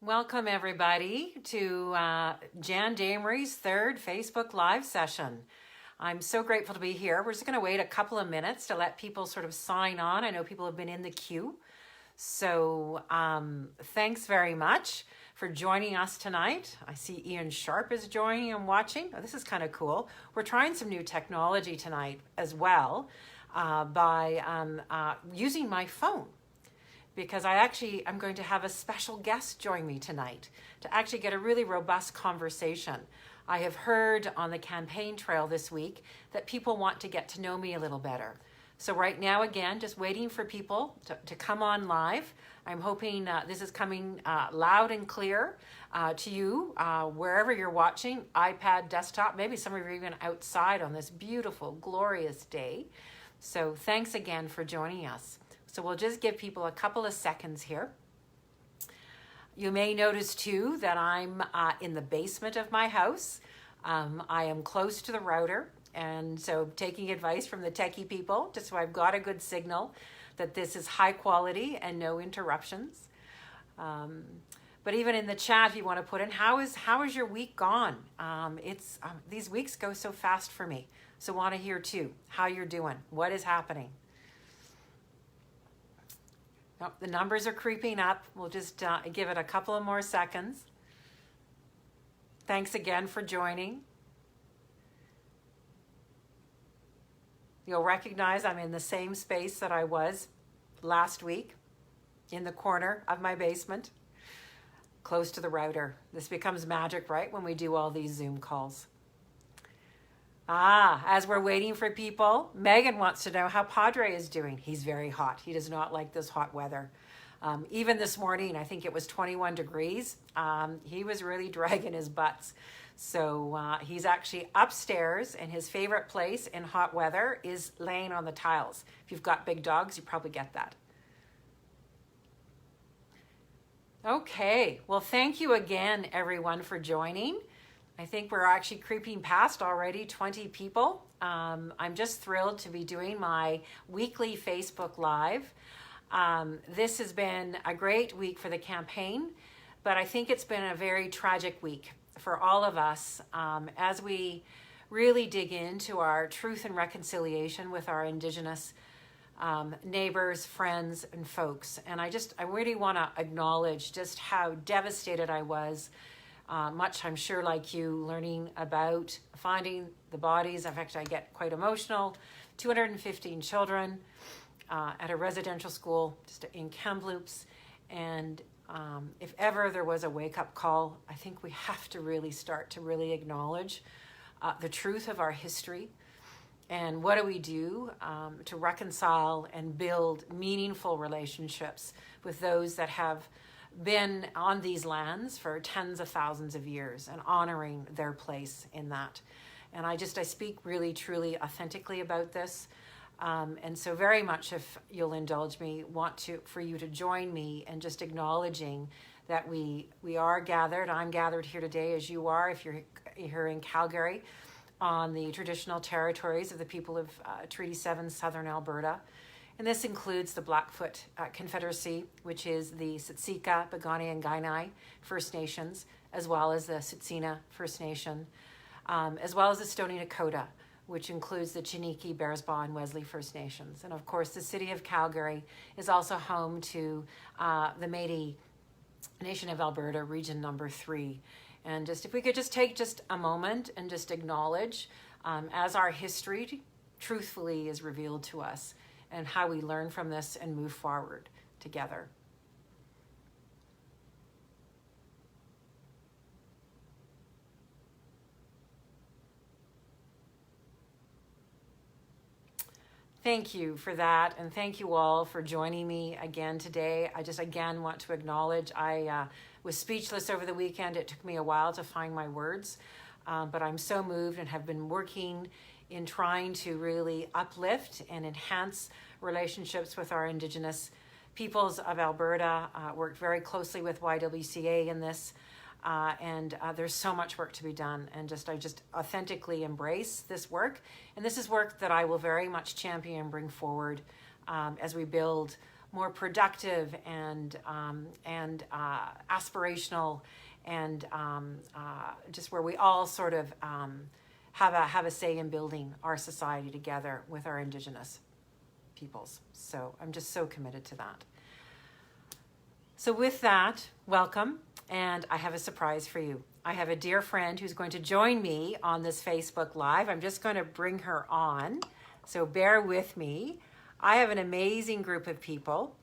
Welcome everybody to Jan Damery's third Facebook Live session. I'm so grateful to be here. We're just going to wait a couple of minutes to let people sort of sign on. I know people have been in the queue. So thanks very much for joining us tonight. I see Ian Sharp is joining and watching. Oh, this is kind of cool. We're trying some new technology tonight as well by using my phone, because I'm going to have a special guest join me tonight to actually get a really robust conversation. I have heard on the campaign trail this week that people want to get to know me a little better. So right now, again, just waiting for people to come on live. I'm hoping this is coming loud and clear to you wherever you're watching, iPad, desktop, maybe some of you are even outside on this beautiful, glorious day. So thanks again for joining us. So we'll just give people a couple of seconds here. You may notice too that I'm in the basement of my house. I am close to the router, and so taking advice from the techie people, just so I've got a good signal that this is high quality and no interruptions. But even in the chat, if you want to put in, how is your week gone? These weeks go so fast for me. So want to hear too how you're doing, what is happening. Oh, the numbers are creeping up. We'll just give it a couple of more seconds. Thanks again for joining. You'll recognize I'm in the same space that I was last week, in the corner of my basement, close to the router. This becomes magic, right, when we do all these Zoom calls. As we're waiting for people, Megan wants to know how Padre is doing. He's very hot. He does not like this hot weather. Even this morning, I think it was 21 degrees. He was really dragging his butts. So he's actually upstairs, and his favorite place in hot weather is laying on the tiles. If you've got big dogs, you probably get that. Okay, well, thank you again, everyone, for joining. I think we're actually creeping past already 20 people. I'm just thrilled to be doing my weekly Facebook Live. This has been a great week for the campaign, but I think it's been a very tragic week for all of us as we really dig into our truth and reconciliation with our Indigenous neighbors, friends, and folks. And I really want to acknowledge just how devastated I was. Much, I'm sure, like you, learning about finding the bodies. In fact, I get quite emotional. 215 children at a residential school just in Kamloops. And if ever there was a wake-up call, I think we have to really start to really acknowledge the truth of our history. And what do we do to reconcile and build meaningful relationships with those that have been on these lands for tens of thousands of years, and honoring their place in that. And I speak really, truly, authentically about this. And so very much, if you'll indulge me, for you to join me in just acknowledging that we are gathered. I'm gathered here today as you are, if you're here in Calgary, on the traditional territories of the people of Treaty 7 Southern Alberta. And this includes the Blackfoot Confederacy, which is the Siksika, Piikani, and Kainai First Nations, as well as the Tsuut'ina First Nation, as well as the Stoney Nakoda, which includes the Chiniki, Bearspaw, and Wesley First Nations. And of course, the city of Calgary is also home to the Métis Nation of Alberta, Region Number 3. And if we could just take just a moment and just acknowledge as our history truthfully is revealed to us, and how we learn from this and move forward together. Thank you for that, and thank you all for joining me again today. I just again want to acknowledge I was speechless over the weekend. It took me a while to find my words, but I'm so moved and have been working in trying to really uplift and enhance relationships with our Indigenous peoples of Alberta. Worked very closely with YWCA in this, and there's so much work to be done. And I just authentically embrace this work. And this is work that I will very much champion and bring forward as we build more productive and aspirational, and just where we all sort of have a say in building our society together with our Indigenous peoples. So I'm just so committed to that. So with that, welcome, and I have a surprise for you. I have a dear friend who's going to join me on this Facebook Live. I'm just going to bring her on, so bear with me. I have an amazing group of people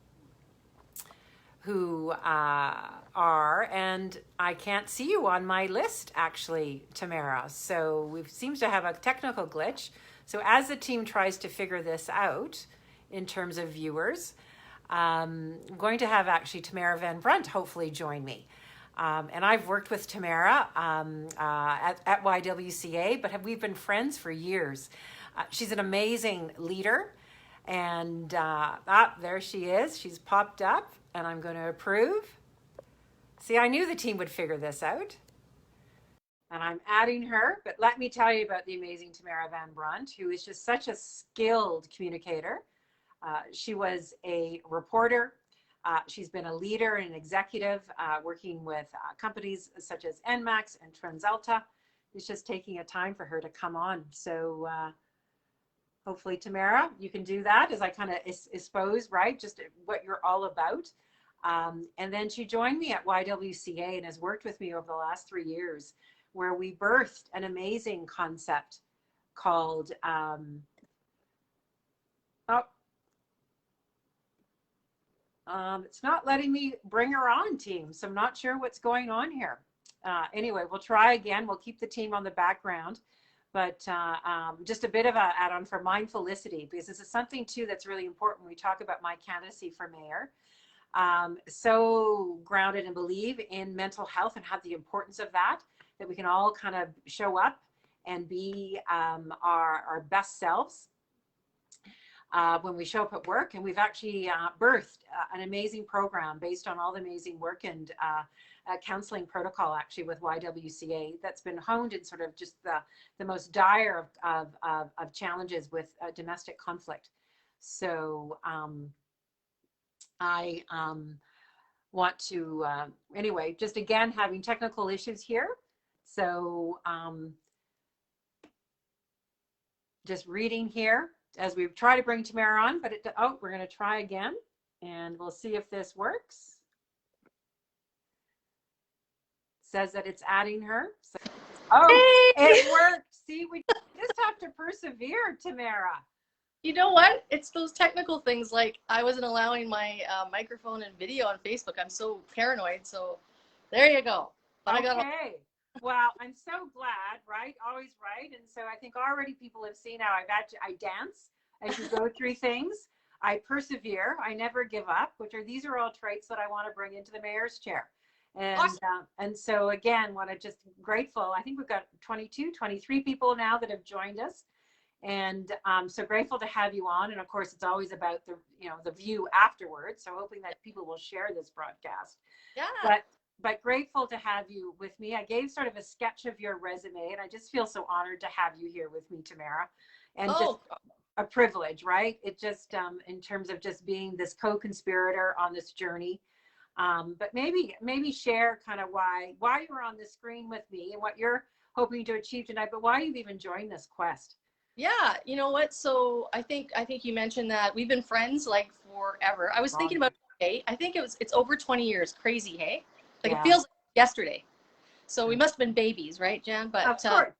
who are, and I can't see you on my list actually, Tamara. So we seems to have a technical glitch. So as the team tries to figure this out in terms of viewers, I'm going to have actually Tamara Van Brunt hopefully join me. And I've worked with Tamara at YWCA, but we've been friends for years. She's an amazing leader. And there she is. She's popped up, and I'm going to approve. See, I knew the team would figure this out. And I'm adding her. But let me tell you about the amazing Tamara Van Brunt, who is just such a skilled communicator. She was a reporter. She's been a leader and an executive working with companies such as NMAX and TransAlta. It's just taking a time for her to come on. So hopefully, Tamara, you can do that as I kind of expose, right, just what you're all about. And then she joined me at YWCA and has worked with me over the last 3 years, where we birthed an amazing concept called, it's not letting me bring her on, team, so I'm not sure what's going on here. Anyway, we'll try again. We'll keep the team on the background. But just a bit of an add-on for mindfullicity, because this is something too that's really important when we talk about my candidacy for mayor. So grounded and believe in mental health and have the importance of that we can all kind of show up and be our best selves when we show up at work. And we've actually birthed an amazing program based on all the amazing work and counseling protocol actually with YWCA that's been honed in sort of just the most dire of challenges with domestic conflict. So I want to, anyway, just again, having technical issues here. So just reading here as we try to bring Tamara on, but we're going to try again and we'll see if this works. Says that it's adding her. So, it worked. See, we just have to persevere, Tamara. You know what? It's those technical things, like I wasn't allowing my microphone and video on Facebook. I'm so paranoid. So there you go. But okay. Well, I'm so glad, right? Always right. And so I think already people have seen how I dance as you go through things. I persevere. I never give up, these are all traits that I want to bring into the mayor's chair. And awesome. And so again, just grateful. I think we've got 23 people now that have joined us, and so grateful to have you on. And of course, it's always about the view afterwards. So hoping that people will share this broadcast. Yeah. But grateful to have you with me. I gave sort of a sketch of your resume, and I just feel so honored to have you here with me, Tamara. And just a privilege, right? It just in terms of just being this co-conspirator on this journey. But maybe share kind of why you're on the screen with me and what you're hoping to achieve tonight, but why you've even joined this quest. Yeah, you know what? So I think you mentioned that we've been friends like forever. I was thinking about I think it's over 20 years. Crazy, hey? Like It feels like yesterday. So we must have been babies, right, Jan? But of course.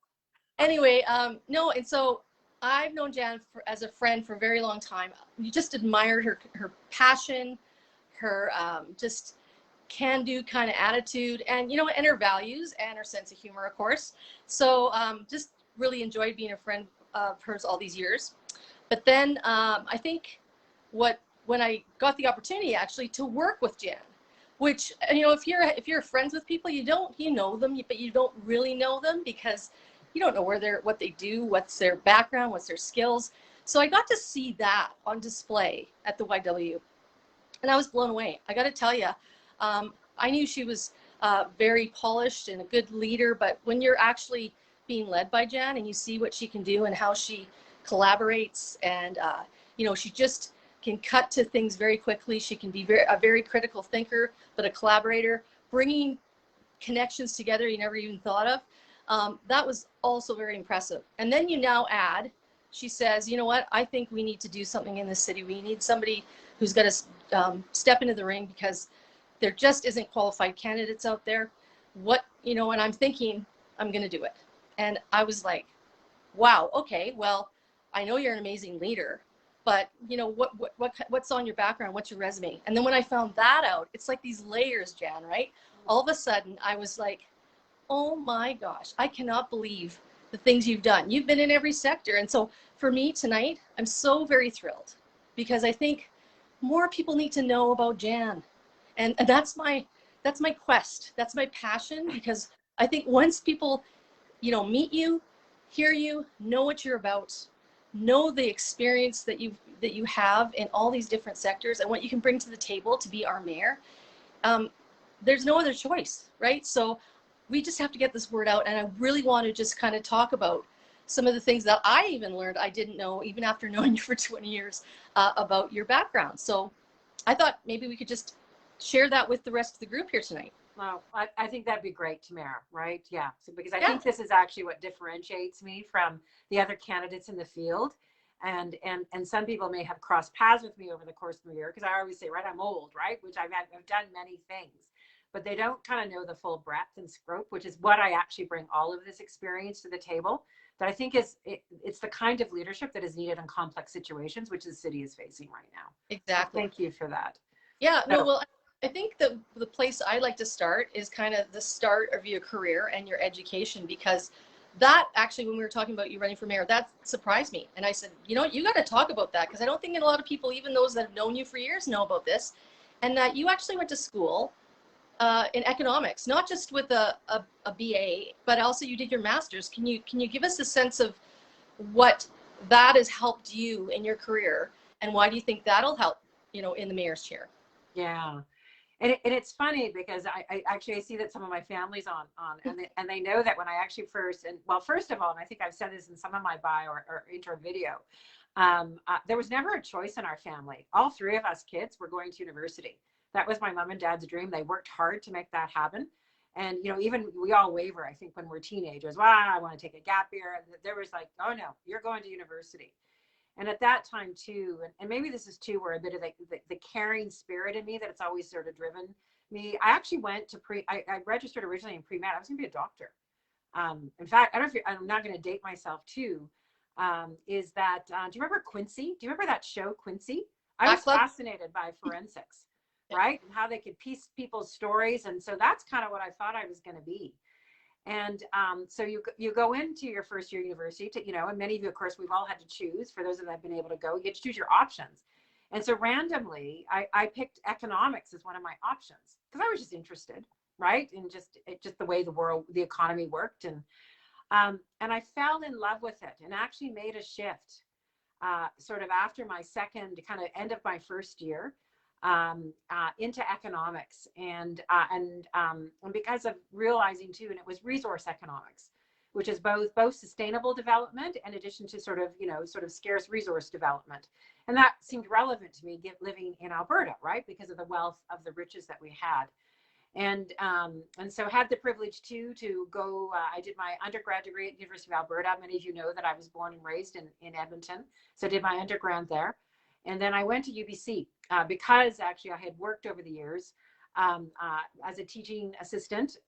Anyway, no, and so I've known Jan as a friend for a very long time. You just admired her passion, her just can-do kind of attitude, and and her values and her sense of humor, of course. So just really enjoyed being a friend of hers all these years. But then I think when I got the opportunity actually to work with Jan, which if you're friends with people, you know them, but you don't really know them because you don't know what they do, what's their background, what's their skills. So I got to see that on display at the YW. And I was blown away. I got to tell you, I knew she was very polished and a good leader, but when you're actually being led by Jan and you see what she can do and how she collaborates, and she just can cut to things very quickly. She can be a very critical thinker, but a collaborator, bringing connections together you never even thought of. That was also very impressive. And then you now add, she says, you know what, I think we need to do something in this city. We need somebody who's going to step into the ring because there just isn't qualified candidates out there. What, you know, and I'm thinking, I'm going to do it. And I was like, wow, okay, well, I know you're an amazing leader, but you know, what's on your background? What's your resume? And then when I found that out, it's like these layers, Jan, right? All of a sudden I was like, oh my gosh, I cannot believe the things you've done. You've been in every sector. And so for me tonight, I'm so very thrilled because I think more people need to know about Jan. And that's my quest. That's my passion, because I think once people, you know, meet you, hear you, know what you're about, know the experience that you have in all these different sectors and what you can bring to the table to be our mayor, there's no other choice, right? So we just have to get this word out. And I really want to just kind of talk about some of the things that I even learned I didn't know, even after knowing you for 20 years, about your background. So I thought maybe we could just share that with the rest of the group here tonight. Well, I think that'd be great, Tamara, right? Yeah. So, because I think this is actually what differentiates me from the other candidates in the field. And some people may have crossed paths with me over the course of the year, because I always say, right, I'm old, right? Which I've done many things, but they don't kind of know the full breadth and scope, which is what I actually bring all of this experience to the table. That I think it's the kind of leadership that is needed in complex situations, which the city is facing right now. Exactly. So thank you for that. Yeah, no, well, I think the place I like to start is kind of the start of your career and your education, because that actually, when we were talking about you running for mayor, that surprised me. And I said, you know, you got to talk about that, because I don't think a lot of people, even those that have known you for years, know about this. And that you actually went to school in economics, not just with a BA, but also you did your master's. Can you give us a sense of what that has helped you in your career, and why do you think that'll help, you know, in the mayor's chair? Yeah. And it's funny because I actually see that some of my family's on and they know that when I actually first of all, and I think I've said this in some of my bio or intro video, there was never a choice in our family. All three of us kids were going to university. That was my mom and dad's dream. They worked hard to make that happen. And, you know, even we all waver, I think, when we're teenagers. Well, I want to take a gap year. And there was like, oh no, you're going to university. And at that time too, and maybe this is too where a bit of the caring spirit in me that it's always sort of driven me. I actually went to I registered originally in pre-med. I was going to be a doctor. In fact, I don't know if I'm not going to date myself too. Is that, do you remember Quincy? Do you remember that show, Quincy? I was fascinated by forensics, right? And how they could piece people's stories. And so that's kind of what I thought I was going to be. And so you go into your first year university to, you know, and many of you, of course, we've all had to choose. For those that have been able to go, you get to choose your options. And so randomly, I picked economics as one of my options because I was just interested, right? And just the way the economy worked. And I fell in love with it and actually made a shift sort of after my second, kind of end of my first year. Into economics and because of realizing too, and it was resource economics, which is both sustainable development in addition to sort of scarce resource development. And that seemed relevant to me living in Alberta, right? Because of the wealth of the riches that we had. And so had the privilege to go, I did my undergrad degree at University of Alberta. Many of you know that I was born and raised in Edmonton. So I did my undergrad there. And then I went to UBC because actually I had worked over the years as a teaching assistant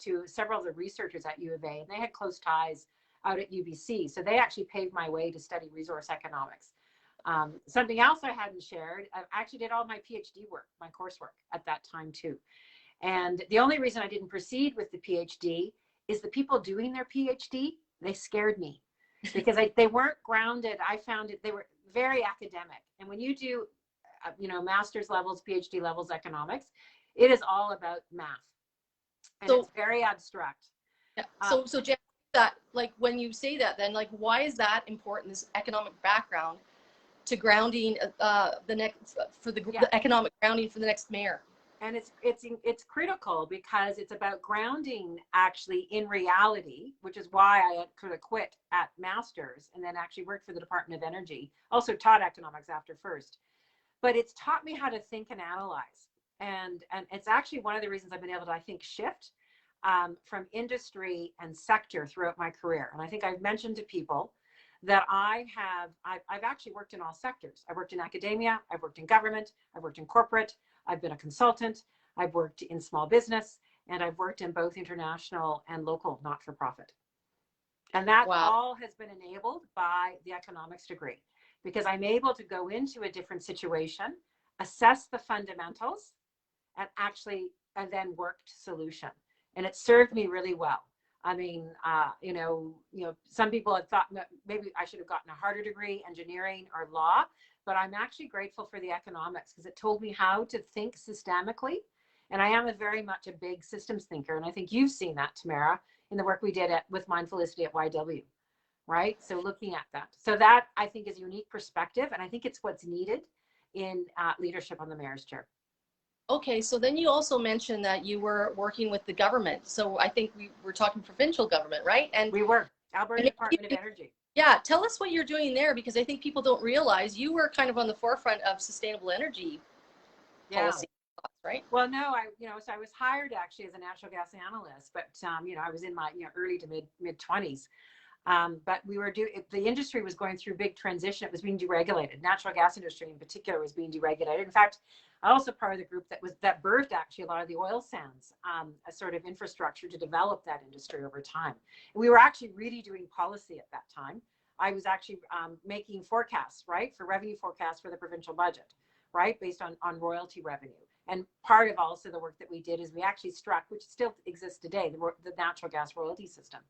to several of the researchers at U of A, and they had close ties out at UBC. So they actually paved my way to study resource economics. Something else I hadn't shared, I actually did all my PhD work, my coursework at that time too. And the only reason I didn't proceed with the PhD is the people doing their PhD, they scared me because they weren't grounded. I found they were very academic. And when you do, master's levels, PhD levels economics, it is all about math. And so, it's very abstract. Yeah. So Jen, that, like, when you say that, then, like, why is that important, this economic background, to grounding the economic grounding for the next mayor? And it's critical because it's about grounding actually in reality, which is why I had sort of quit at master's and then actually worked for the Department of Energy. Also taught economics after first. but it's taught me how to think and analyze. And it's actually one of the reasons I've been able to, I think, shift from industry and sector throughout my career. And I think I've mentioned to people that I've actually worked in all sectors. I've worked in academia, I've worked in government, I've worked in corporate, I've been a consultant, I've worked in small business, and I've worked in both international and local not-for-profit. And that all has been enabled by the economics degree, because I'm able to go into a different situation, assess the fundamentals, and then work to solution. And it served me really well. I mean, some people had thought maybe I should have gotten a harder degree, engineering or law, but I'm actually grateful for the economics because it told me how to think systemically. And I am very much a big systems thinker. And I think you've seen that, Tamara, in the work we did with Mindfulicity at YW, right? So looking at that. So that, I think, is a unique perspective. And I think it's what's needed in leadership on the mayor's chair. Okay, so then you also mentioned that you were working with the government. So I think we were talking provincial government, right? And we were, Alberta Department of Energy. Yeah, tell us what you're doing there, because I think people don't realize you were kind of on the forefront of sustainable energy policy, right? Well, no, so I was hired actually as a natural gas analyst, but I was in my early to mid 20s. But the industry was going through big transition. It was being deregulated. Natural gas industry in particular was being deregulated. In fact, also part of the group that birthed actually a lot of the oil sands, a sort of infrastructure to develop that industry over time. And we were actually really doing policy at that time. I was actually making forecasts, right, for revenue forecasts for the provincial budget, right, based on royalty revenue. And part of also the work that we did is we actually struck, which still exists today, the natural gas royalty system.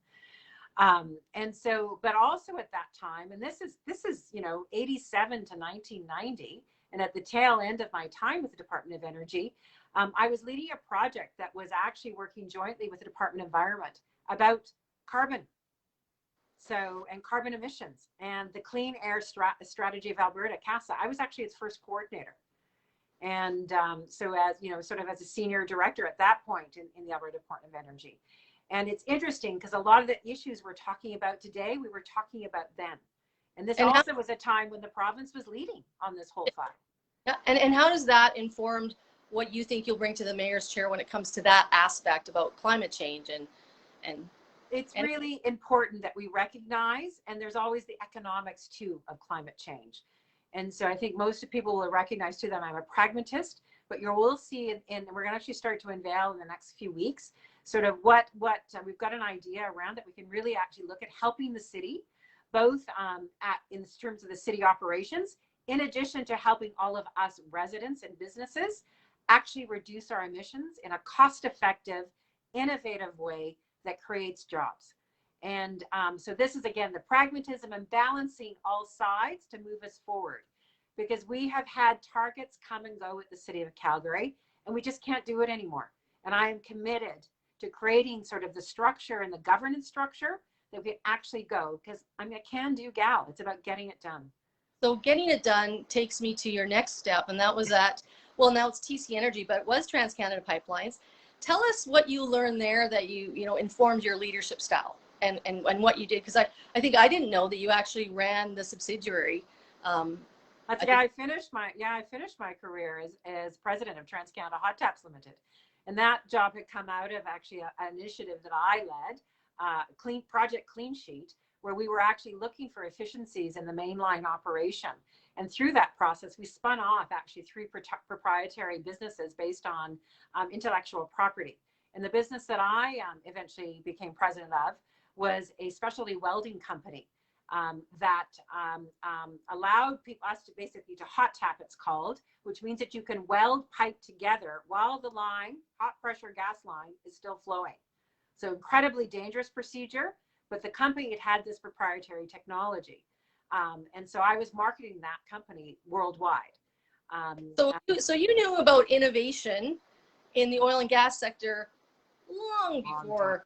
And so, but also at that time, and this is 87 to 1990, and at the tail end of my time with the Department of Energy, I was leading a project that was actually working jointly with the Department of Environment about carbon, and carbon emissions, and the Clean Air Strategy of Alberta, CASA. I was actually its first coordinator. And so as, sort of as a senior director at that point in the Alberta Department of Energy. And it's interesting because a lot of the issues we're talking about today, we were talking about then. And this also was a time when the province was leading on this whole fight. Yeah, and how does that inform what you think you'll bring to the mayor's chair when it comes to that aspect about climate change and it's really important that we recognize, and there's always the economics too of climate change. And so I think most people will recognize too that I'm a pragmatist, but you will see, and we're going to actually start to unveil in the next few weeks, sort of what we've got an idea around that we can really actually look at helping the city, both in terms of the city operations, in addition to helping all of us residents and businesses actually reduce our emissions in a cost-effective, innovative way that creates jobs. And so this is, again, the pragmatism and balancing all sides to move us forward, because we have had targets come and go at the city of Calgary, and we just can't do it anymore. And I am committed to creating sort of the structure and the governance structure that we can actually go, because I'm a can-do gal. It's about getting it done. So getting it done takes me to your next step, and that was well, now it's TC Energy, but it was TransCanada Pipelines. Tell us what you learned there that you informed your leadership style and what you did, because I think I didn't know that you actually ran the subsidiary. I finished my career as president of TransCanada Hot Taps Limited. And that job had come out of actually an initiative that I led, Project Clean Sheet, where we were actually looking for efficiencies in the mainline operation. And through that process, we spun off actually 3 proprietary businesses based on intellectual property. And the business that I eventually became president of was a specialty welding company that allowed us to basically to hot tap, it's called, which means that you can weld pipe together while the line, hot pressure gas line, is still flowing. So incredibly dangerous procedure, but the company had this proprietary technology. And so I was marketing that company worldwide. So you knew about innovation in the oil and gas sector long before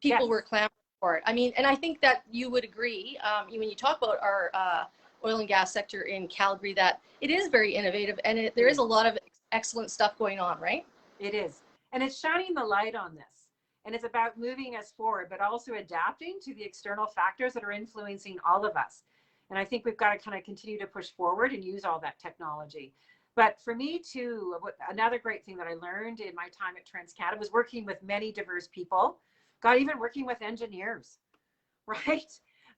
people were clamoring for it. I mean, and I think that you would agree when you talk about our oil and gas sector in Calgary, that it is very innovative, and there is a lot of excellent stuff going on, right? It is. And it's shining the light on this. And it's about moving us forward, but also adapting to the external factors that are influencing all of us. And I think we've got to kind of continue to push forward and use all that technology. But for me too, another great thing that I learned in my time at TransCanada was working with many diverse people, got even working with engineers, right?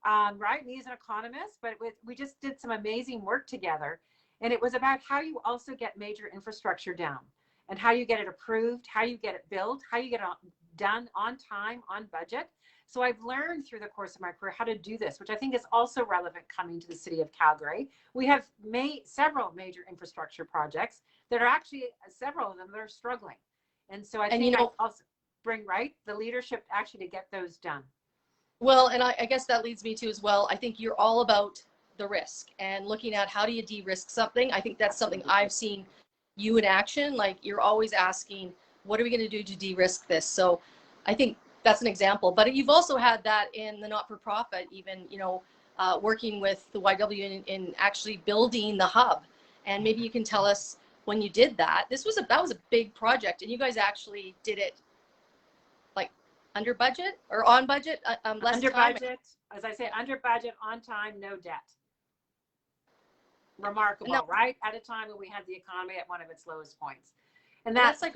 Right, me as an economist, but we just did some amazing work together. And it was about how you also get major infrastructure down and how you get it approved, how you get it built, how you get it done on time, on budget. So I've learned through the course of my career how to do this, which I think is also relevant coming to the city of Calgary. We have several major infrastructure projects that are actually, several of them that are struggling. And so I think I also bring, right, the leadership actually to get those done. Well, and I guess that leads me to as well, I think you're all about the risk and looking at how do you de-risk something. I think that's something I've seen you in action. Like you're always asking, what are we going to do to de-risk this? So I think that's an example. But you've also had that in the not-for-profit, even, you know, working with the YW in actually building the hub. And maybe you can tell us when you did that. That was a big project, and you guys actually did it like under budget or on budget, less under time. budget, as I say, under budget, on time, no debt. Remarkable, right? At a time when we had the economy at one of its lowest points. And that's like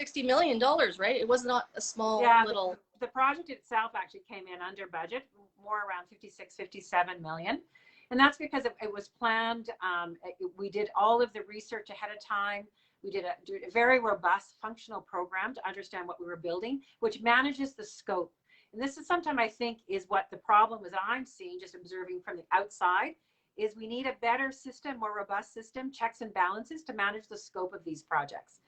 $60 million, right? It was not a small little. The project itself actually came in under budget, more around 56, 57 million. And that's because it was planned. We did all of the research ahead of time. We did a very robust functional program to understand what we were building, which manages the scope. And this is sometimes I think is what the problem is that I'm seeing, just observing from the outside, is we need a better system, more robust system, checks and balances to manage the scope of these projects.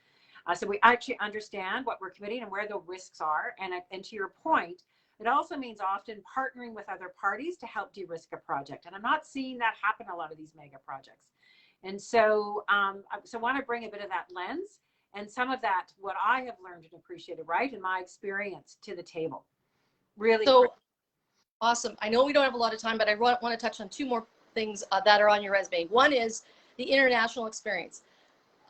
So we actually understand what we're committing and where the risks are. And to your point, it also means often partnering with other parties to help de-risk a project. And I'm not seeing that happen in a lot of these mega projects. And so, I want to bring a bit of that lens and some of that, what I have learned and appreciated, right, in my experience to the table. Really. So awesome. I know we don't have a lot of time, but I want to touch on two more things that are on your resume. One is the international experience.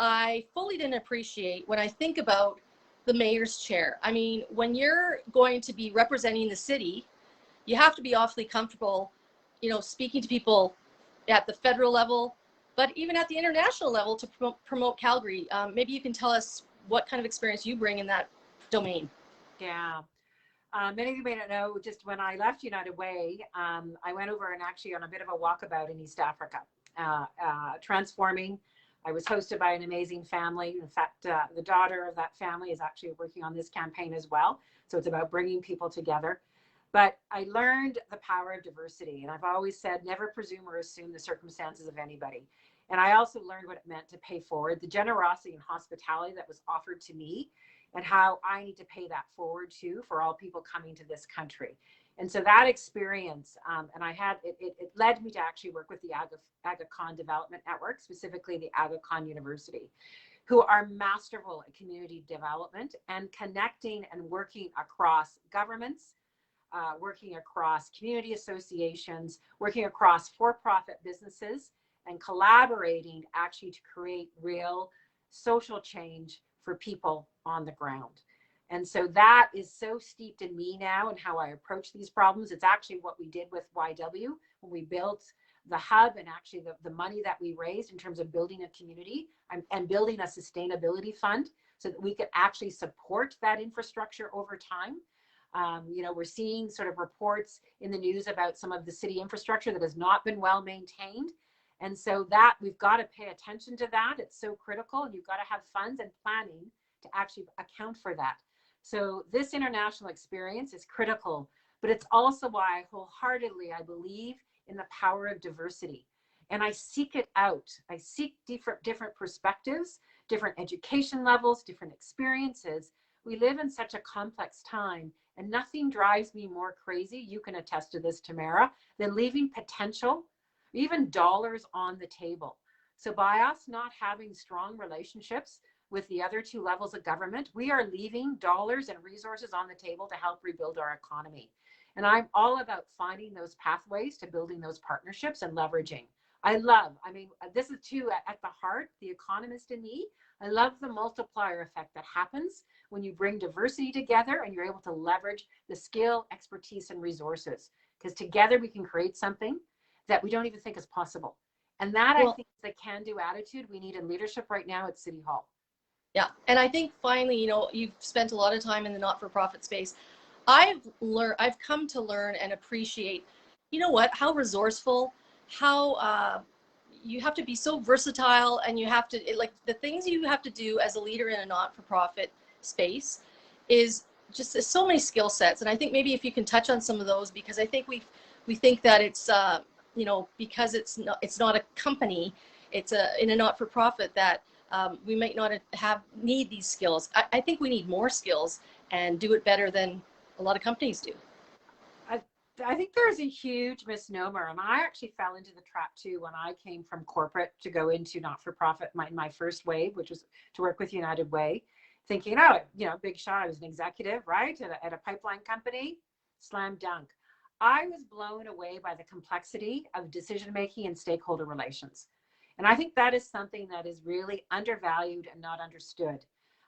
I fully didn't appreciate when I think about the mayor's chair. I mean, when you're going to be representing the city, you have to be awfully comfortable, you know, speaking to people at the federal level, but even at the international level to promote Calgary. Maybe you can tell us what kind of experience you bring in that domain. Yeah. Many of you may not know, just when I left United Way, I went over and actually on a bit of a walkabout in East Africa, transforming. I was hosted by an amazing family. In fact, the daughter of that family is actually working on this campaign as well. So it's about bringing people together. But I learned the power of diversity. And I've always said, never presume or assume the circumstances of anybody. And I also learned what it meant to pay forward, the generosity and hospitality that was offered to me, and how I need to pay that forward too for all people coming to this country. And so that experience, and I had, it led me to actually work with the AgaCon Development Network, specifically the AgaCon University, who are masterful at community development and connecting and working across governments, working across community associations, working across for-profit businesses, and collaborating actually to create real social change for people on the ground. And so that is so steeped in me now and how I approach these problems. It's actually what we did with YW when we built the hub, and actually the money that we raised in terms of building a community and building a sustainability fund so that we could actually support that infrastructure over time. You know, we're seeing sort of reports in the news about some of the city infrastructure that has not been well maintained. And so that we've got to pay attention to that. It's so critical, and you've got to have funds and planning to actually account for that. So this international experience is critical, but it's also why wholeheartedly I believe in the power of diversity. And I seek it out. I seek different perspectives, different education levels, different experiences. We live in such a complex time, and nothing drives me more crazy, you can attest to this, Tamara, than leaving potential, even dollars on the table. So by us not having strong relationships with the other two levels of government, we are leaving dollars and resources on the table to help rebuild our economy. And I'm all about finding those pathways to building those partnerships and leveraging. I mean, this is too at the heart, the economist in me. I love the multiplier effect that happens when you bring diversity together and you're able to leverage the skill, expertise, and resources. Because together we can create something that we don't even think is possible. And that, I Well, think, is the can-do attitude we need in leadership right now at City Hall. yeah. And I think finally, you've spent a lot of time in the not-for-profit space. I've come to learn and appreciate, how resourceful, how you have to be so versatile, and you have to, like, the things you have to do as a leader in a not-for-profit space is just, there's so many skill sets. And I think maybe if you can touch on some of those, because I think we think that it's, because it's not a company, it's in a not-for-profit, that we might not need these skills. I think we need more skills and do it better than a lot of companies do. I think there's a huge misnomer, and I actually fell into the trap too when I came from corporate to go into not-for-profit, my first wave, which was to work with United Way, thinking, oh, big shot, I was an executive, right, at a pipeline company, slam dunk. I was blown away by the complexity of decision-making and stakeholder relations. And I think that is something that is really undervalued and not understood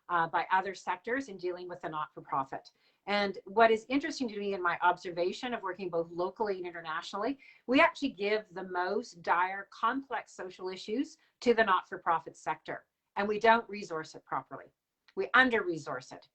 by other sectors in dealing with the not-for-profit. And what is interesting to me in my observation of working both locally and internationally, we actually give the most dire, complex social issues to the not-for-profit sector, and we don't resource it properly. We under-resource it.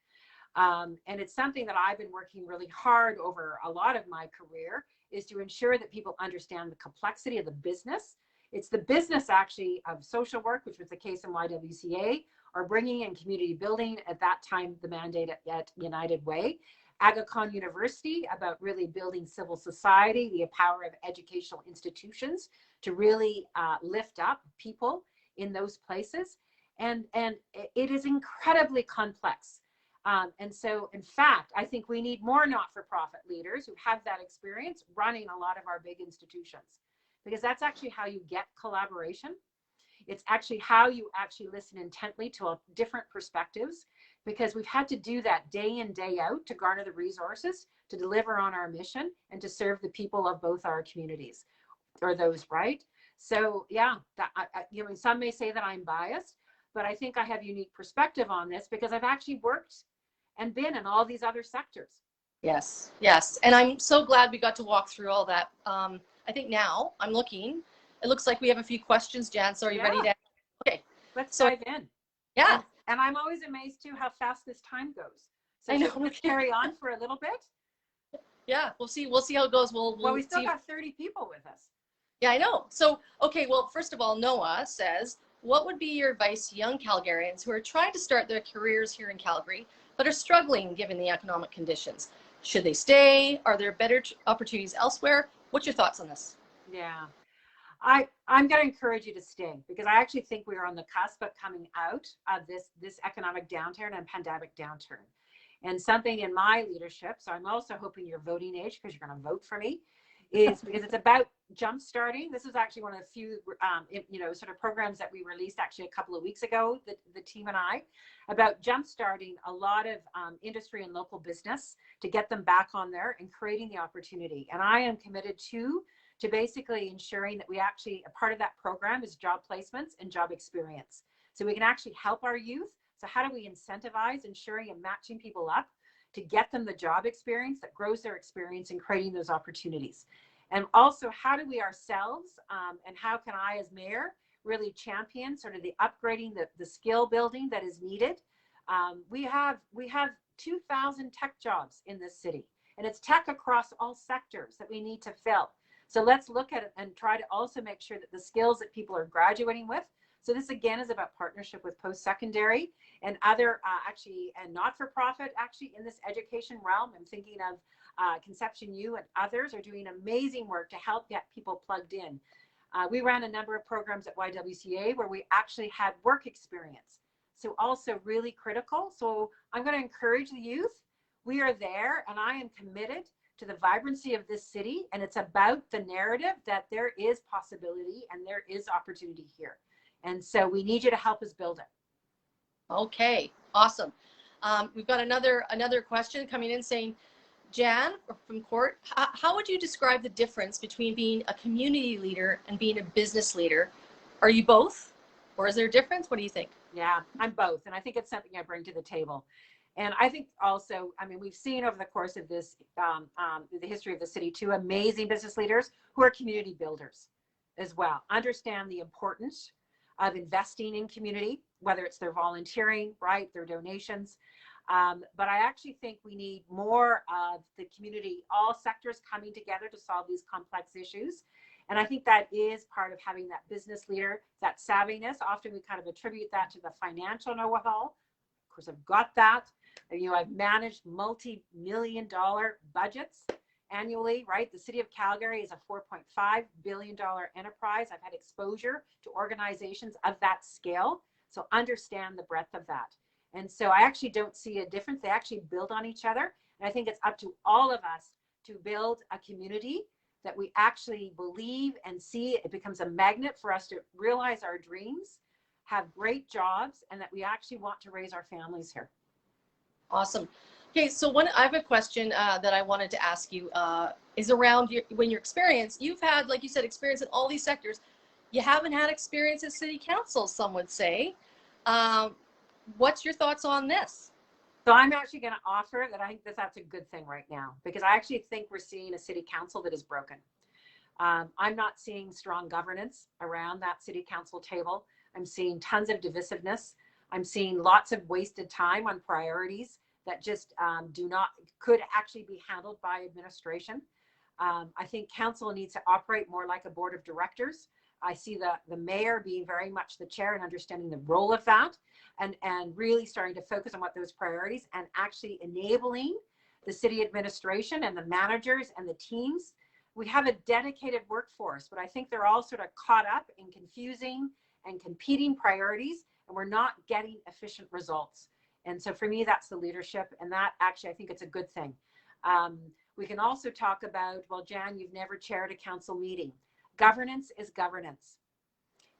And it's something that I've been working really hard over a lot of my career, is to ensure that people understand the complexity of the business. It's the business actually of social work, which was the case in YWCA, or bringing in community building, at that time the mandate at United Way. Agacon University, about really building civil society, the power of educational institutions to really lift up people in those places. And it is incredibly complex. And so, in fact, I think we need more not-for-profit leaders who have that experience running a lot of our big institutions, because that's actually how you get collaboration. It's actually how you actually listen intently to different perspectives, because we've had to do that day in, day out to garner the resources to deliver on our mission and to serve the people of both our communities, or those, right? So yeah, some may say that I'm biased, but I think I have unique perspective on this because I've actually worked and been in all these other sectors. Yes, yes. And I'm so glad we got to walk through all that. I think now I'm looking. It looks like we have a few questions, Jan. So are you ready to? Okay. Let's dive in. Yeah. And I'm always amazed too how fast this time goes. So I know. Let's carry on for a little bit. Yeah, we'll see how it goes. Well, we still got 30 people with us. Yeah, I know. So, okay, well, first of all, Noah says, what would be your advice to young Calgarians who are trying to start their careers here in Calgary, but are struggling given the economic conditions? Should they stay? Are there better opportunities elsewhere? What's your thoughts on this? Yeah, I'm going to encourage you to stay, because I actually think we are on the cusp of coming out of this economic downturn and pandemic downturn. And something in my leadership, so I'm also hoping you're voting age, because you're going to vote for me, is because it's about jump starting. This is actually one of the few, sort of programs that we released actually a couple of weeks ago, the team and I, about jump starting a lot of industry and local business to get them back on there and creating the opportunity. And I am committed to basically ensuring that we actually, a part of that program is job placements and job experience. So we can actually help our youth. So how do we incentivize ensuring and matching people up to get them the job experience that grows their experience in creating those opportunities? And also, how do we ourselves, and how can I as mayor really champion sort of the upgrading, the skill building that is needed? We have 2,000 tech jobs in this city, and it's tech across all sectors that we need to fill. So let's look at it and try to also make sure that the skills that people are graduating with. So this again is about partnership with post-secondary and other and not-for-profit actually in this education realm. I'm thinking of Conception U and others are doing amazing work to help get people plugged in. We ran a number of programs at YWCA where we actually had work experience. So also really critical. So I'm going to encourage the youth. We are there, and I am committed to the vibrancy of this city. And it's about the narrative that there is possibility and there is opportunity here. And so we need you to help us build it. Okay, awesome. We've got another question coming in saying, Jan from Court, how would you describe the difference between being a community leader and being a business leader? Are you both, or is there a difference? What do you think? Yeah, I'm both. And I think it's something I bring to the table. And I think also, I mean, we've seen over the course of this, the history of the city, two amazing business leaders who are community builders as well, understand the importance of investing in community, whether it's their volunteering, right, their donations. But I actually think we need more of the community, all sectors coming together to solve these complex issues. And I think that is part of having that business leader, that savviness. Often we kind of attribute that to the financial know-how. Of course, I've got that. You know, I've managed multi-million-dollar budgets annually, right? The city of Calgary is a $4.5 billion enterprise. I've had exposure to organizations of that scale, so understand the breadth of that. And so I actually don't see a difference. They actually build on each other. And I think it's up to all of us to build a community that we actually believe and see. It becomes a magnet for us to realize our dreams, have great jobs, and that we actually want to raise our families here. Awesome. Okay, so I have a question that I wanted to ask you is around your experience. You've had, like you said, experience in all these sectors. You haven't had experience at city council, some would say. What's your thoughts on this? So I'm actually going to offer that I think that's a good thing right now, because I actually think we're seeing a city council that is broken. I'm not seeing strong governance around that city council table. I'm seeing tons of divisiveness. I'm seeing lots of wasted time on priorities that just could actually be handled by administration. I think council needs to operate more like a board of directors. I see the mayor being very much the chair and understanding the role of that, and really starting to focus on what those priorities, and actually enabling the city administration and the managers and the teams. We have a dedicated workforce, but I think they're all sort of caught up in confusing and competing priorities, and we're not getting efficient results. And so for me, that's the leadership, and that actually, I think it's a good thing. We can also talk about, well, Jan, you've never chaired a council meeting. Governance is governance.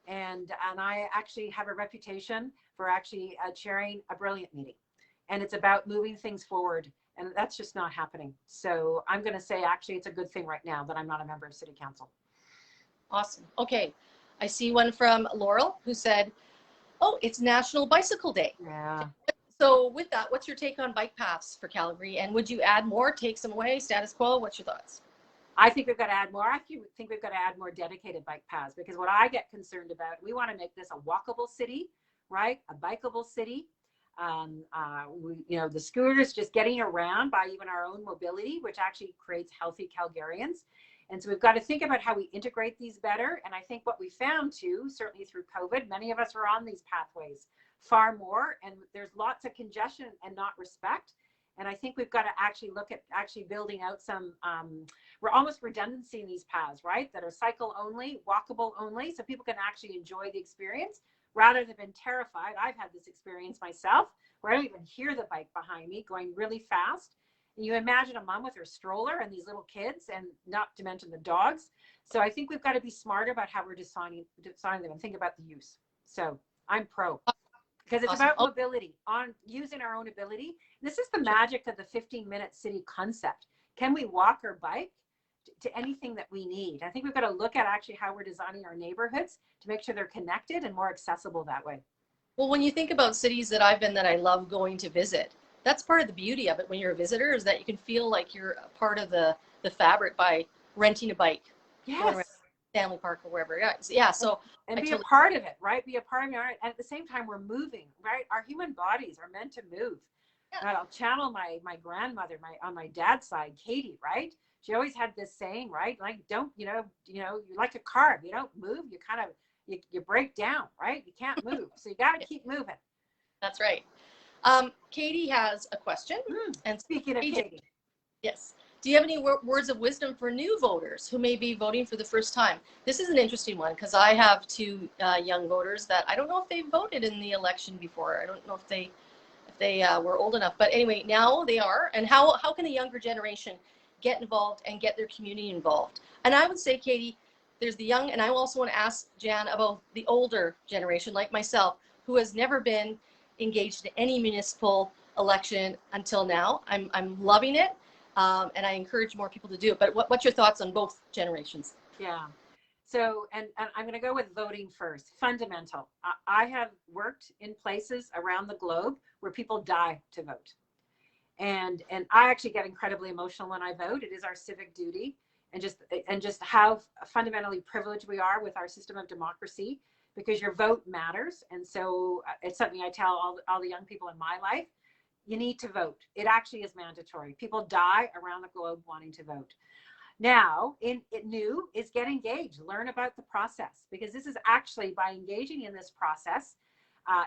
And I actually have a reputation for actually chairing a brilliant meeting. And it's about moving things forward. And that's just not happening. So I'm going to say, actually, it's a good thing right now that I'm not a member of city council. Awesome. Okay. I see one from Laurel who said, oh, it's National Bicycle Day. Yeah. So with that, what's your take on bike paths for Calgary? And would you add more, take some away, status quo? What's your thoughts? I think we've got to add more. I think we've got to add more dedicated bike paths, because what I get concerned about, we want to make this a walkable city, right? A bikeable city. The scooters, just getting around by even our own mobility, which actually creates healthy Calgarians. And so we've got to think about how we integrate these better. And I think what we found too, certainly through COVID, many of us are on these pathways far more, and there's lots of congestion and not respect. And I think we've got to actually look at actually building out some, we're almost redundancy in these paths, right? That are cycle only, walkable only, so people can actually enjoy the experience rather than being terrified. I've had this experience myself where I don't even hear the bike behind me going really fast. And you imagine a mom with her stroller and these little kids, and not to mention the dogs. So I think we've got to be smarter about how we're designing them and think about the use. So I'm pro. Because it's about mobility, on using our own ability. This is the magic of the 15-minute city concept. Can we walk or bike to anything that we need? I think we've got to look at actually how we're designing our neighborhoods to make sure they're connected and more accessible that way. Well, when you think about cities that I've been that I love going to visit, that's part of the beauty of it when you're a visitor, is that you can feel like you're a part of the fabric by renting a bike. Yes. Stanley Park or wherever. Yeah. So and be a part of it, right? Be a part of it. And at the same time, we're moving, right? Our human bodies are meant to move. Yeah. I'll channel my grandmother, on my dad's side, Katie, right? She always had this saying, right? Like, don't, you're like a car. If you don't move, you kind of, you break down, right? You can't move. So you got to keep moving. That's right. Katie has a question. And speaking of Katie. Yes. Do you have any words of wisdom for new voters who may be voting for the first time? This is an interesting one, because I have two young voters that I don't know if they voted in the election before. I don't know if they were old enough. But anyway, now they are. And how can a younger generation get involved and get their community involved? And I would say, Katie, there's the young, and I also want to ask Jan about the older generation, like myself, who has never been engaged in any municipal election until now. I'm loving it. And I encourage more people to do it. But what's your thoughts on both generations? Yeah. So, and I'm going to go with voting first. Fundamental. I have worked in places around the globe where people die to vote. And I actually get incredibly emotional when I vote. It is our civic duty, and just how fundamentally privileged we are with our system of democracy, because your vote matters. And so it's something I tell all the young people in my life. You need to vote. It actually is mandatory. People die around the globe wanting to vote. Now, new is get engaged, learn about the process, because this is actually by engaging in this process,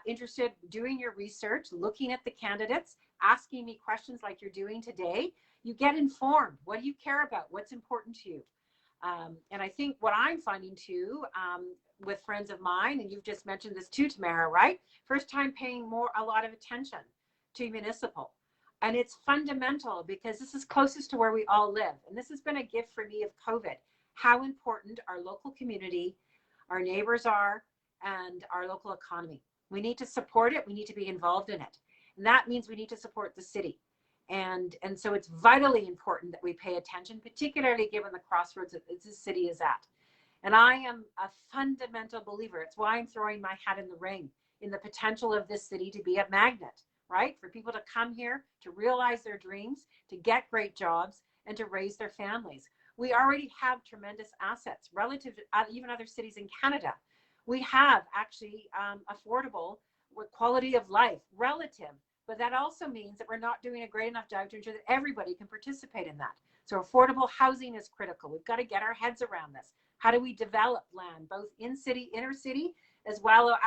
interested, doing your research, looking at the candidates, asking me questions like you're doing today, you get informed. What do you care about? What's important to you? And I think what I'm finding too, with friends of mine, and you've just mentioned this too, Tamara, right? First time paying a lot of attention to municipal. And it's fundamental because this is closest to where we all live. And this has been a gift for me of COVID, how important our local community, our neighbors are, and our local economy. We need to support it. We need to be involved in it. And that means we need to support the city. And so it's vitally important that we pay attention, particularly given the crossroads that this city is at. And I am a fundamental believer. It's why I'm throwing my hat in the ring in the potential of this city to be a magnet, right? For people to come here, to realize their dreams, to get great jobs, and to raise their families. We already have tremendous assets relative to even other cities in Canada. We have actually affordable quality of life relative, but that also means that we're not doing a great enough job to ensure that everybody can participate in that. So affordable housing is critical. We've got to get our heads around this. How do we develop land, both in city, inner city, as well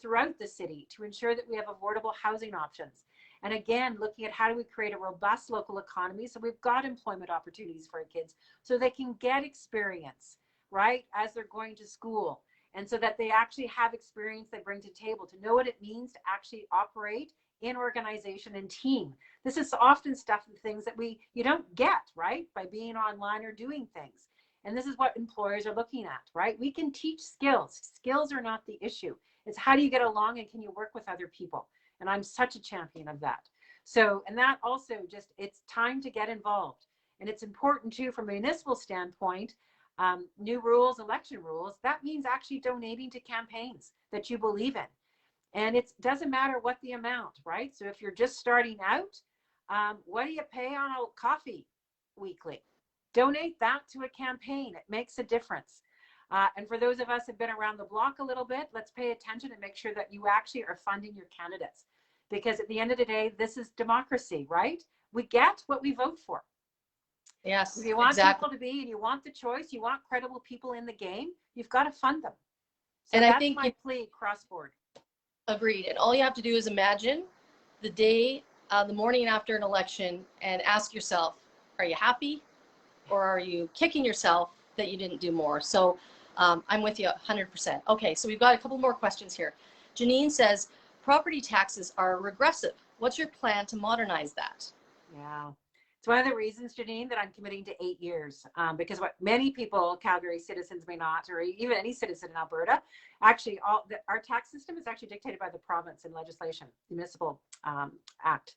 throughout the city, to ensure that we have affordable housing options? And again, looking at how do we create a robust local economy so we've got employment opportunities for our kids so they can get experience, right, as they're going to school, and so that they actually have experience they bring to the table, to know what it means to actually operate in organization and team. This is often stuff and things that you don't get, right, by being online or doing things. And this is what employers are looking at, right? We can teach skills. Skills are not the issue. It's how do you get along and can you work with other people? And I'm such a champion of that. So, and that also it's time to get involved. And it's important too, from a municipal standpoint, new rules, election rules, that means actually donating to campaigns that you believe in. And it doesn't matter what the amount, right? So if you're just starting out, what do you pay on a coffee weekly? Donate that to a campaign. It makes a difference. And for those of us who've been around the block a little bit, let's pay attention and make sure that you actually are funding your candidates. Because at the end of the day, this is democracy, right? We get what we vote for. Yes, if you want exactly. people to be, and you want the choice, you want credible people in the game, you've got to fund them. So And that's I think my plea cross board. Agreed. And all you have to do is imagine the day, the morning after an election, and ask yourself, are you happy, or are you kicking yourself that you didn't do more? So I'm with you 100%. Okay, so we've got a couple more questions here. Janine says, property taxes are regressive. What's your plan to modernize that? Yeah. It's one of the reasons, Janine, that I'm committing to 8 years, because what many people, Calgary citizens may not, or even any citizen in Alberta, actually our tax system is actually dictated by the province in legislation, the municipal act.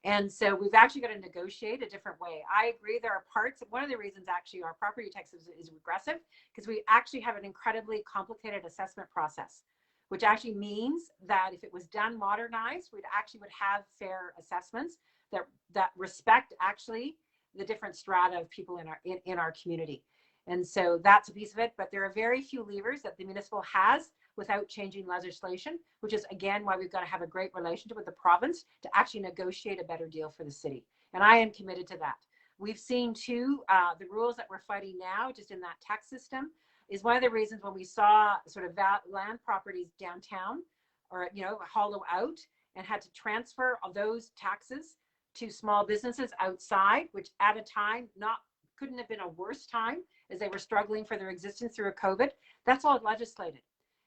And so we've actually got to negotiate a different way. I agree there are parts, one of the reasons actually our property tax is regressive, because we actually have an incredibly complicated assessment process, which actually means that if it was done modernized, we actually would have fair assessments that respect actually the different strata of people in our community. And so that's a piece of it, but there are very few levers that the municipal has without changing legislation, which is again why we've got to have a great relationship with the province to actually negotiate a better deal for the city. And I am committed to that. We've seen too, the rules that we're fighting now just in that tax system is one of the reasons when we saw sort of land properties downtown or, hollow out and had to transfer all those taxes to small businesses outside, which at a time couldn't have been a worse time as they were struggling for their existence through a COVID. That's all legislated.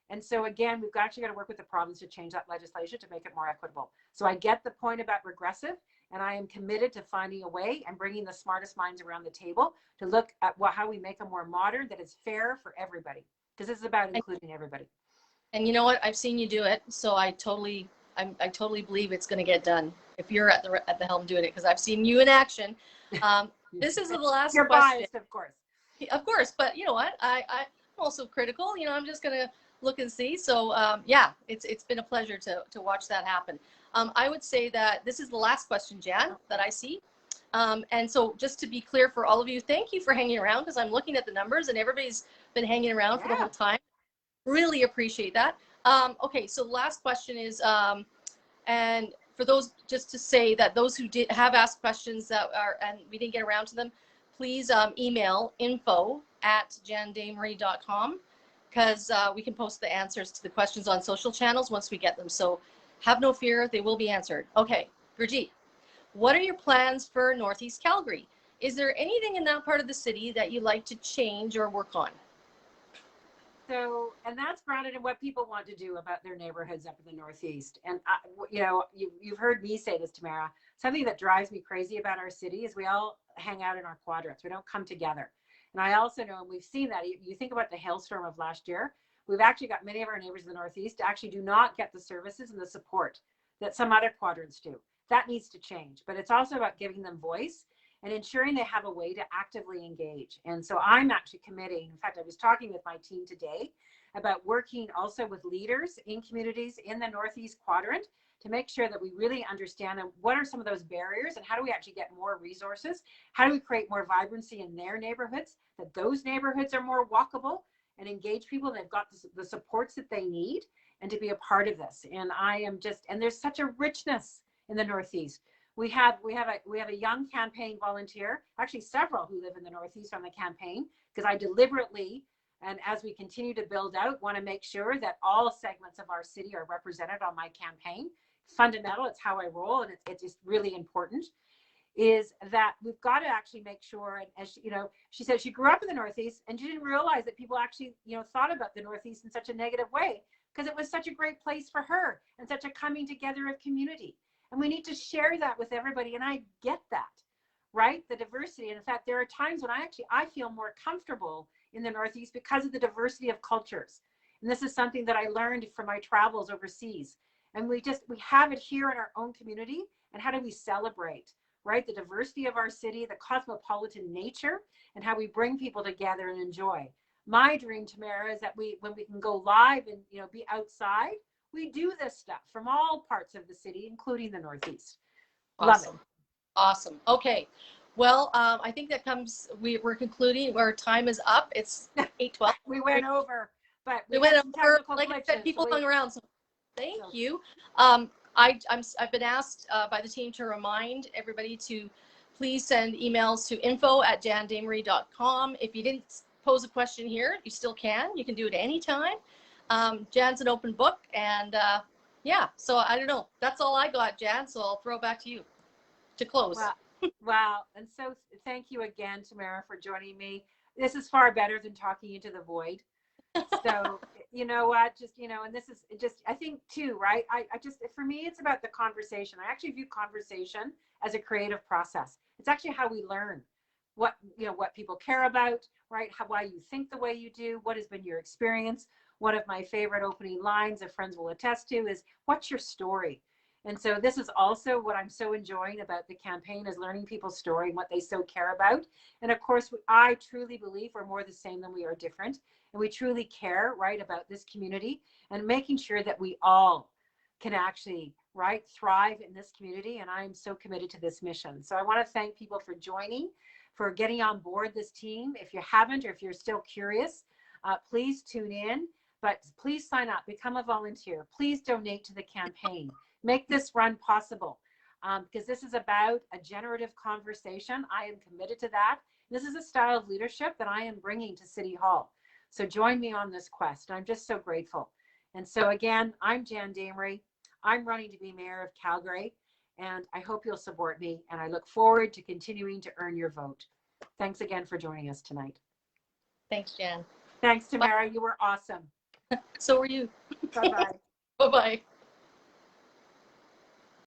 And so again, we've actually got to work with the province to change that legislation to make it more equitable. So I get the point about regressive, and I am committed to finding a way and bringing the smartest minds around the table to look at how we make a more modern, that is fair for everybody, because this is about including everybody. And you know what? I've seen you do it, so I totally believe it's going to get done if you're at the helm doing it, because I've seen you in action. This is the last You're question. Biased, of course. Of course, but you know what? also critical. You know, I'm just going to look and see. So yeah, it's been a pleasure to watch that happen. I would say that this is the last question, Jan, that I see. And so just to be clear for all of you, thank you for hanging around, because I'm looking at the numbers and everybody's been hanging around for the whole time. Really appreciate that. Okay, so the last question is, and for those, just to say that those who have asked questions that are, and we didn't get around to them, please email info@jandamery.com, because we can post the answers to the questions on social channels once we get them. So have no fear, they will be answered. Okay, Brigitte, what are your plans for Northeast Calgary? Is there anything in that part of the city that you'd like to change or work on? So, and that's grounded in what people want to do about their neighborhoods up in the Northeast. And, you've heard me say this, Tamara, something that drives me crazy about our city is we all hang out in our quadrants. We don't come together. And I also know, and we've seen that, you think about the hailstorm of last year, we've actually got many of our neighbors in the Northeast actually do not get the services and the support that some other quadrants do. That needs to change, but it's also about giving them voice and ensuring they have a way to actively engage. And so I'm actually committing, in fact, I was talking with my team today about working also with leaders in communities in the Northeast quadrant to make sure that we really understand what are some of those barriers and how do we actually get more resources? How do we create more vibrancy in their neighborhoods, that those neighborhoods are more walkable and engage people and they've got the supports that they need and to be a part of this. And I am just, and there's such a richness in the Northeast. We have a young campaign volunteer, actually several who live in the Northeast on the campaign, because I deliberately, and as we continue to build out, want to make sure that all segments of our city are represented on my campaign. Fundamental, it's how I roll, and it's just really important, is that we've got to actually make sure, and as she said she grew up in the Northeast and she didn't realize that people actually, thought about the Northeast in such a negative way, because it was such a great place for her and such a coming together of community. And we need to share that with everybody. And I get that, right? The diversity. And in fact, there are times when I feel more comfortable in the Northeast because of the diversity of cultures. And this is something that I learned from my travels overseas. And we have it here in our own community. And how do we celebrate, right? The diversity of our city, the cosmopolitan nature, and how we bring people together and enjoy. My dream, Tamara, is that when we can go live and, be outside, we do this stuff from all parts of the city, including the Northeast. Awesome. Love it. Awesome. Okay. Well, I think that we're concluding. Our time is up. It's 8:12. We went over, but we went over. Like I said, people hung around. So thank you. I've been asked by the team to remind everybody to please send emails to info@jandamery.com. If you didn't pose a question here, you still can. You can do it anytime. Jan's an open book, and yeah, so I don't know. That's all I got, Jan, so I'll throw it back to you to close. Wow. And so thank you again, Tamara, for joining me. This is far better than talking into the void. So, you know what, and this is just, I think too, right? For me, it's about the conversation. I actually view conversation as a creative process. It's actually how we learn what people care about, right? Why you think the way you do, what has been your experience. One of my favorite opening lines that friends will attest to is, what's your story? And so this is also what I'm so enjoying about the campaign, is learning people's story and what they so care about. And of course, I truly believe we're more the same than we are different. And we truly care, right, about this community and making sure that we all can actually, right, thrive in this community. And I'm so committed to this mission. So I want to thank people for joining, for getting on board this team. If you haven't, or if you're still curious, please tune in. But please sign up, become a volunteer. Please donate to the campaign. Make this run possible, because this is about a generative conversation. I am committed to that. This is a style of leadership that I am bringing to City Hall. So join me on this quest. I'm just so grateful. And so again, I'm Jan Damery. I'm running to be mayor of Calgary, and I hope you'll support me. And I look forward to continuing to earn your vote. Thanks again for joining us tonight. Thanks, Jan. Thanks, Tamara. You were awesome. So were you. Bye-bye. Bye-bye.